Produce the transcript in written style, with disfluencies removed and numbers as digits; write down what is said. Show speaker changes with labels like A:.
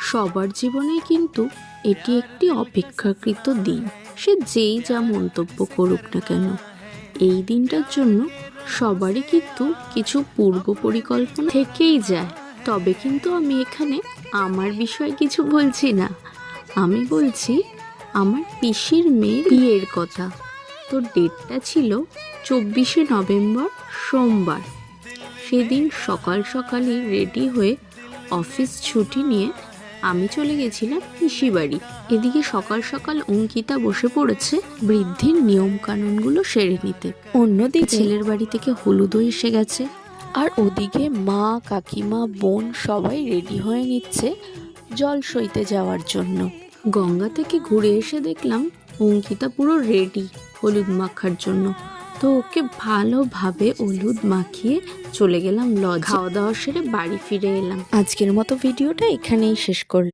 A: সবার জীবনে কিন্তু এটি একটি অপেক্ষাকৃত দিন। সে যেই যা মন্তব্য করুক না কেন, এই দিনটার জন্য সবারই কিন্তু কিছু পূর্ব পরিকল্পনা থেকেই যায়। তবে কিন্তু আমি এখানে আমার বিষয়ে কিছু বলছি না, আমি বলছি আমার পিসির মেয়ের বিয়ের কথা। তো ডেটটা ছিল 24শে নভেম্বর, সোমবার। সেদিন সকাল সকালই রেডি হয়ে অফিস ছুটি নিয়ে আমি চলে গেছিলাম পিসি বাড়ি। এদিকে সকাল সকাল অঙ্কিতা বসে পড়েছে বৃদ্ধির নিয়ম কানুনগুলো সেরে নিতে। অন্যদিকে ছেলের বাড়ি থেকে হলুদও এসে গেছে, আর ওদিকে মা, কাকিমা, বোন সবাই রেডি হয়ে নিচ্ছে জল সইতে যাওয়ার জন্য। গঙ্গা থেকে ঘুরে এসে দেখলাম অঙ্কিতা পুরো রেডি হলুদ মাখার জন্য। তো ওকে ভালোভাবে হলুদ মাখিয়ে চলে গেলাম লজ। খাওয়া দাওয়া সেরে বাড়ি ফিরে এলাম। আজকের মতো ভিডিওটা এখানেই শেষ করলাম।